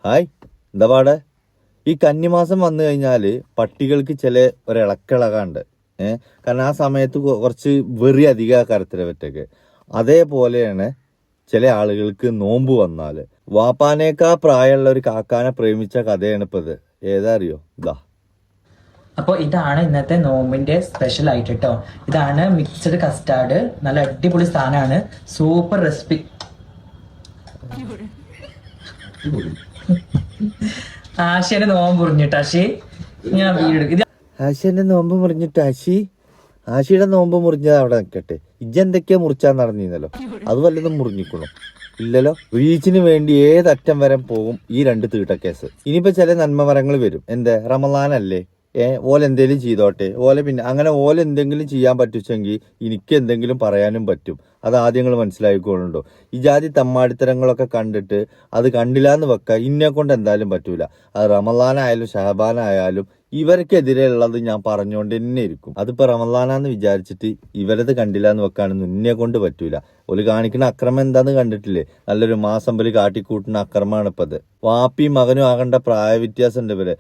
Hi, എന്താ പാടെ? ഈ കന്നിമാസം വന്നു കഴിഞ്ഞാൽ പട്ടികൾക്ക് ചില ഒരിളക്കിളകാണ്ട്. കാരണം ആ സമയത്ത് കുറച്ച് വെറി അധികം കരത്തിലെ പറ്റൊക്കെ. അതേപോലെയാണ് ചില ആളുകൾക്ക് നോമ്പ് വന്നാൽ വാപ്പാനേക്കാ പ്രായമുള്ള ഒരു കാക്കാനെ പ്രേമിച്ച കഥയാണ് ഇപ്പൊ ഇത്. ഏതാ അറിയോ? ഇതാ. അപ്പോൾ ഇതാണ് ഇന്നത്തെ നോമ്പിന്റെ സ്പെഷ്യൽ ആയിട്ട് കേട്ടോ. ഇതാണ് മിക്സഡ് കസ്റ്റാർഡ്. നല്ല അടിപൊളി സാധനമാണ്. Super recipe. ആശയുടെ നോമ്പ് മുറിഞ്ഞിട്ട് ആശി ഞാൻ വീട് ആശിന്റെ നോമ്പ് മുറിഞ്ഞിട്ട് ആശിയുടെ നോമ്പ് മുറിഞ്ഞത് അവിടെ നിൽക്കട്ടെ. ഇജ്ജെന്തൊക്കെയാ മുറിച്ചാൻ നടന്നിരുന്നല്ലോ, അത് വല്ലതും മുറിഞ്ഞിക്കണോ? ഇല്ലല്ലോ. ബീച്ചിന് വേണ്ടി ഏതറ്റം വരെ പോകും ഈ 2 തീട്ടക്കേസ്. ഇനിയിപ്പോ ചില നന്മമരങ്ങൾ വരും. എന്താ, റമളാനല്ലേ, ഓലെന്തേലും ചെയ്തോട്ടെ, പിന്നെ അങ്ങനെ എന്തെങ്കിലും ചെയ്യാൻ പറ്റുവെങ്കിൽ എനിക്ക് എന്തെങ്കിലും പറയാനും പറ്റും. അത് ആദ്യങ്ങൾ മനസ്സിലാക്കിക്കൊള്ളുണ്ടോ? ഈ ജാതി തമ്മാടിത്തരങ്ങളൊക്കെ കണ്ടിട്ട് അത് കണ്ടില്ലാന്ന് വെക്ക ഇന്നെ കൊണ്ട് എന്തായാലും പറ്റൂല. അത് റമളാനായാലും ഷഹബാനായാലും ഇവർക്കെതിരെ ഉള്ളത് ഞാൻ പറഞ്ഞുകൊണ്ട് തന്നെ ഇരിക്കും. അതിപ്പോ റമളാനാന്ന് വിചാരിച്ചിട്ട് ഇവരത് കണ്ടില്ല എന്ന് വെക്കാനൊന്നും ഇന്നെ കൊണ്ട് പറ്റൂല. ഒരു കാണിക്കുന്ന അക്രമം എന്താന്ന് കണ്ടിട്ടില്ലേ? നല്ലൊരു മാസം പോലെ കാട്ടിക്കൂട്ടുന്ന അക്രമമാണ് ഇപ്പത്. വാപ്പിയും മകനും ആകേണ്ട പ്രായ വ്യത്യാസം ഉണ്ട് ഇവര്.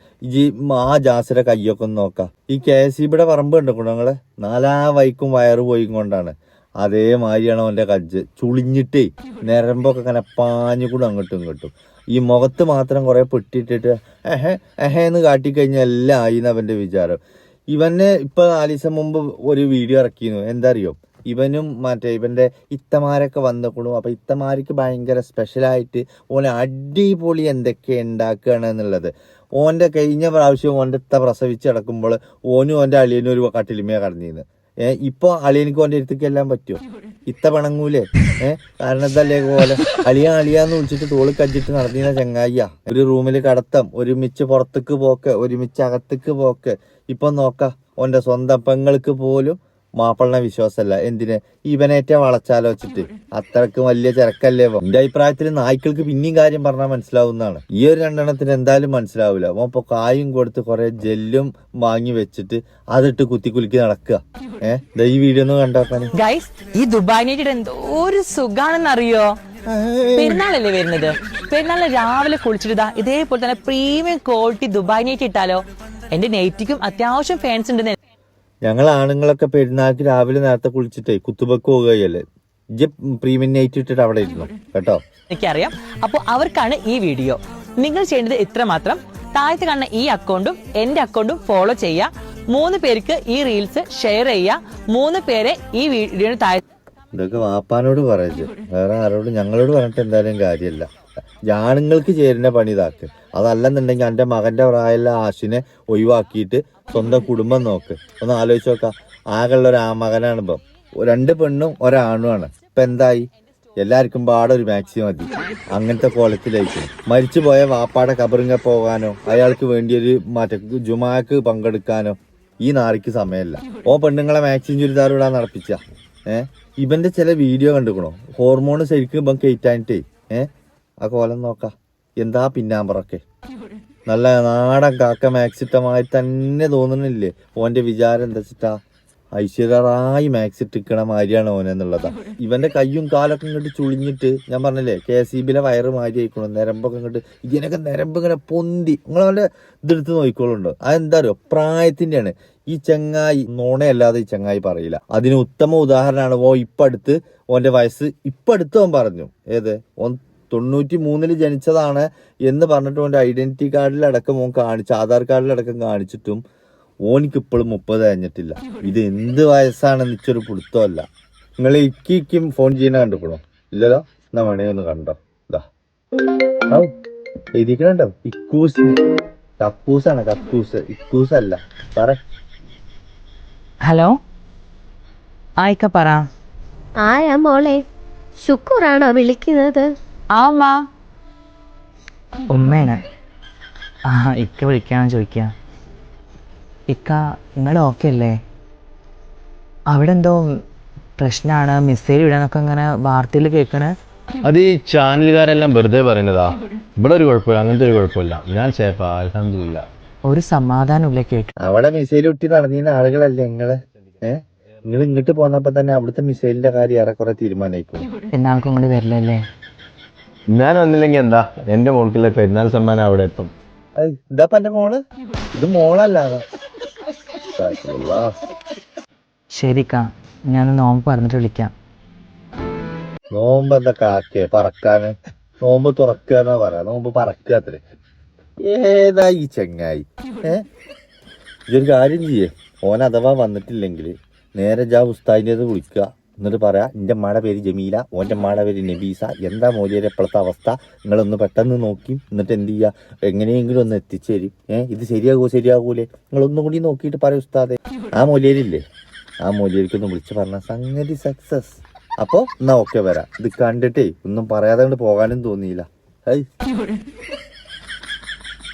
ആ ജാസിയുടെ കയ്യൊക്കെ ഒന്ന് നോക്കാം. ഈ KSEBിയുടെ പറമ്പ് കണ്ടോ നിങ്ങള്? 4 വൈക്കും വയറ് പോയി കൊണ്ടാണ്. അതേമാതിരിയാണ് അവന്റെ കജ്ജ്. ചുളിഞ്ഞിട്ടേ നരമ്പൊക്കെ ഇങ്ങനെ പാഞ്ഞുകൂടും അങ്ങോട്ടും ഇങ്ങോട്ടും. ഈ മുഖത്ത് മാത്രം കുറെ പെട്ടിട്ടിട്ട് എന്ന് കാട്ടിക്കഴിഞ്ഞാൽ എല്ലാം ആയിന്ന് അവന്റെ വിചാരം. ഇവനെ ഇപ്പൊ 4 ദിവസം മുമ്പ് ഒരു വീഡിയോ ഇറക്കിയിരുന്നു. എന്താ അറിയോ? ഇവനും ഇവന്റെ ഇത്തമാരൊക്കെ വന്നിക്കണു. അപ്പൊ ഇത്തമാർക്ക് ഭയങ്കര സ്പെഷ്യലായിട്ട് ഓനെ അടിപൊളി എന്തൊക്കെ ഉണ്ടാക്കുകയാണ് എന്നുള്ളത്. ഓന്റെ കഴിഞ്ഞ പ്രാവശ്യം ഓന്റെ ഇത്ത പ്രസവിച്ച് കിടക്കുമ്പോൾ ഓനും ഓന്റെ അളിയനും ഒരു കട്ടിലിമേ കടന്നിരുന്നു. ഇപ്പൊ അളിയനിക്ക് ഓന്റെ അടുത്തേക്ക് എല്ലാം പറ്റുമോ? ഇത്ത പിണങ്ങൂലേ? കാരണം എന്തല്ലേ പോലെ അളിയാന്ന് വിളിച്ചിട്ട് തോള് കഞ്ചിട്ട് നടന്നിരുന്ന ചങ്ങായിയാ. ഒരു റൂമിൽ കടത്തം, ഒരുമിച്ച് പുറത്തേക്ക് പോക്ക്, ഒരുമിച്ച് അകത്തേക്ക് പോക്ക്. ഇപ്പൊ നോക്ക, ഓന്റെ സ്വന്തം പെങ്ങൾക്ക് പോലും മാപ്പിളിനെ വിശ്വാസമല്ല. എന്തിന്? ഇവനേറ്റ വളച്ചാലോചിച്ചിട്ട്. അത്രക്ക് വലിയ ചെറുക്കല്ലേ. എന്റെ അഭിപ്രായത്തിൽ നായ്ക്കൾക്ക് പിന്നെയും കാര്യം പറഞ്ഞാൽ മനസ്സിലാവുന്നതാണ്. ഈ ഒരു 2 എണ്ണത്തിന് എന്തായാലും മനസ്സിലാവില്ല. അപ്പൊ ഇപ്പൊ കായും കൊടുത്ത് കുറെ ജെല്ലും വാങ്ങി വെച്ചിട്ട് അതിട്ട് കുത്തിക്കുലുക്കി നടക്കുക. ഈ വീഡിയോ ഒന്ന് കണ്ടാക്കാൻ. ഗൈസ്, ഈ ദുബായ് നൈറ്റ് എന്തോ ഒരു സുഖാണെന്നറിയോ? പെരുന്നാളല്ലേ വരുന്നത്? പെരുന്നാളിന് രാവിലെ കുളിച്ചിട്ട് ഇതേപോലെ തന്നെ പ്രീമിയം ക്വാളിറ്റി ദുബായ് നൈറ്റ് ഇട്ടാലോ? എന്റെ നൈറ്റിക്കും അത്യാവശ്യം ഫാൻസ് ഉണ്ട്. ഞങ്ങൾ ആണുങ്ങളൊക്കെ പെരുന്നാൾക്ക് രാവിലെ നേരത്തെ കുളിച്ചിട്ടേ കുത്തുബക്ക് പോകുകയല്ലേ. പ്രീമിയം നൈറ്റ് ഇട്ടിട്ട് അവിടെ ഇരുന്നു കേട്ടോ. എനിക്കറിയാം. അപ്പൊ അവർക്കാണ് ഈ വീഡിയോ. നിങ്ങൾ ചെയ്യേണ്ടത് ഇത്ര മാത്രം. താഴത്ത് കാണുന്ന ഈ അക്കൗണ്ടും എന്റെ അക്കൗണ്ടും ഫോളോ ചെയ്യുക. 3 പേർക്ക് ഈ റീൽസ് ഷെയർ ചെയ്യുക. 3 പേരെ ഈ വീഡിയോന് താഴെ. ഇതൊക്കെ വാപ്പാനോട് പറയരുത്, വേറെ ആരോട് ഞങ്ങളോട് പറഞ്ഞിട്ട് എന്തായാലും കാര്യമല്ല. ആണുങ്ങൾക്ക് ചേരുന്ന പണി ഇതാക്ക്. അതല്ലെന്നുണ്ടെങ്കിൽ എൻ്റെ മകന്റെ പ്രായമുള്ള ആശിനെ ഒഴിവാക്കിയിട്ട് സ്വന്തം കുടുംബം നോക്ക്. ഒന്ന് ആലോചിച്ച് നോക്കാം. ആകെയുള്ള ഒരു മകനാണ് ഇപ്പം. 2 പെണ്ണും 1 ആണുമാണ്. ഇപ്പൊ എന്തായി? എല്ലാവർക്കും പാടെ ഒരു മാക്സി മതി. അങ്ങനത്തെ കോലത്തിലായിരിക്കും. മരിച്ചുപോയ വാപ്പാടെ കബറിങ്ങ പോകാനോ അയാൾക്ക് വേണ്ടിയൊരു ജുമാക്ക് പങ്കെടുക്കാനോ ഈ നാറിക്ക് സമയമല്ല. പെണ്ണുങ്ങളെ മാക്സിയും ചുരിദാറും ഇടാൻ നടപ്പിച്ച. ഇവന്റെ ചില വീഡിയോ കണ്ടുക്കണോ? ഹോർമോണ് ശരിക്കും ഇപ്പം കയറ്റാനിട്ടേ. ആ കോലം നോക്ക. എന്താ പിന്നാമ്പറൊക്കെ. നല്ല നാടൻ കാക്ക മാക്സിട്ടമായി തന്നെ തോന്നണില്ലേ? ഓന്റെ വിചാരം എന്താ വെച്ചിട്ടാ ഐശ്വര്യറായി മാക്സിട്ടിക്കണ മാതിരിയാണ് ഓനെന്നുള്ളതാ. ഇവന്റെ കയ്യും കാലൊക്കെ ഇങ്ങോട്ട് ചുളിഞ്ഞിട്ട് ഞാൻ പറഞ്ഞില്ലേ KSEBിലെ വയറ് മാതിരി ആയിക്കണു. നരമ്പൊക്കെ ഇങ്ങോട്ട് ഇതിനൊക്കെ നരമ്പ് ഇങ്ങനെ പൊന്തി. നിങ്ങളെ ഇതെടുത്ത് നോക്കിക്കോളുണ്ടോ? അതെന്താ അറിയോ? പ്രായത്തിന്റെയാണ്. ഈ ചങ്ങായി നോണയല്ലാതെ ഈ ചങ്ങായി പറയില്ല. അതിന് ഉത്തമ ഉദാഹരണമാണ് ഇപ്പൊ അടുത്ത് ഓന്റെ വയസ്സ് ഓൻ പറഞ്ഞു. ഏത്? 93 ജനിച്ചതാണ് എന്ന് പറഞ്ഞിട്ട് ഓന്റെ ഐഡന്റിറ്റി കാർഡിലടക്കം ഓൻ കാണിച്ചു, ആധാർ കാർഡിലടക്കം കാണിച്ചിട്ടും ഓനിക്ക് ഇപ്പോഴും 30 കഴിഞ്ഞിട്ടില്ല. ഇത് എന്ത് വയസ്സാണെന്ന് ഇച്ചൊരു പിടുത്തമല്ല. നിങ്ങൾ ഇക്കും ഫോൺ ചെയ്യുന്ന കണ്ടുക്കണോ? ഇല്ലല്ലോ. എന്നാ വേണേ ഒന്ന് കണ്ടോ? ഇതാ എഴുതിക്കണോ? ഇക്കൂസ്. കക്കൂസാണ്, കക്കൂസ്, ഇക്കൂസല്ല. പറ. ഹലോ, ആയിക്ക പറ. ആയാ മോളെ, ശുക്കൂറാണോ വിളിക്കുന്നത്? ആമ്മ. ഉമ്മയാണ്. ഇക്ക വിളിക്കാന്ന് ചോദിക്കുക. ഇക്ക, നിങ്ങൾ ഓക്കെ അല്ലേ? അവിടെ എന്തോ പ്രശ്നമാണ്, മിസൈൽ വിടാനൊക്കെ ഇങ്ങനെ വാർത്തയിൽ കേൾക്കണേ. അത് ഈ ചാനലുകാരെല്ലാം വെറുതെ പറയുന്നതാ. ഇവിടെ ഒരു കുഴപ്പമില്ല, അങ്ങനത്തെ ഒരു കുഴപ്പമില്ല. ഞാൻ സേഫാ, അൽഹംദുലില്ലാ. ഒരു സമാധാനമില്ല കേട്ടു. അവിടെ മിസൈൽ ഒട്ടി നടന്നിരുന്ന ആളുകളല്ലേ നിങ്ങള്? നിങ്ങൾ ഇങ്ങോട്ട് പോന്നപ്പോ തന്നെ അവിടുത്തെ മിസൈലിന്റെ കാര്യം ഏറെക്കുറെ തീരുമാനിക്കും. എന്നാൾക്കും ഇങ്ങോട്ട് വരില്ലല്ലേ? ഞാൻ വന്നില്ലെങ്കിൽ എന്താ എൻ്റെ മോൾക്കുള്ള പെരുന്നാൾ സമ്മാനം അവിടെ എത്തും. ഇതാ എന്റെ മോള്, ഇത് മോളല്ല. ശരിക്കാ, ഞാൻ നോമ്പ് പറഞ്ഞിട്ട് വിളിക്കാം. നോമ്പ് എന്താ കാക്കേ പറക്കാന്? നോമ്പ് തുറക്കാന്നാ പറയാ, നോമ്പ് പറക്കാത്രേ. ഏതാ ഈ ചെങ്ങായി? ഇതൊരു കാര്യം ചെയ്യേ, ഓൻ അഥവാ വന്നിട്ടില്ലെങ്കിൽ നേരെ ജാ ഉസ്താദിൻ്റെത് വിളിക്കുക. എന്നിട്ട് പറയാ, എൻ്റെ അമ്മയുടെ പേര് ജമീല, ഓൻ്റെ അമ്മയുടെ പേര് നബീസ, എന്താ മോലിയുടെ എപ്പോഴത്തെ അവസ്ഥ, നിങ്ങളൊന്ന് പെട്ടെന്ന് നോക്കി എന്നിട്ട് എന്ത് ചെയ്യുക, എങ്ങനെയെങ്കിലും ഒന്ന് എത്തിച്ചേരും. ഇത് ശരിയാകൂലേ, നിങ്ങളൊന്നും കൂടി നോക്കിയിട്ട് പറയും ഉസ്താദെ. ആ മോലിയരില്ലേ, ആ മോലിയരിക്കൊന്ന് വിളിച്ച് പറഞ്ഞ സംഗതി സക്സസ്. അപ്പോൾ എന്നാ ഓക്കെ വരാം. ഇത് കണ്ടിട്ടേ ഒന്നും പറയാതെ കൊണ്ട് പോകാനും തോന്നിയില്ല.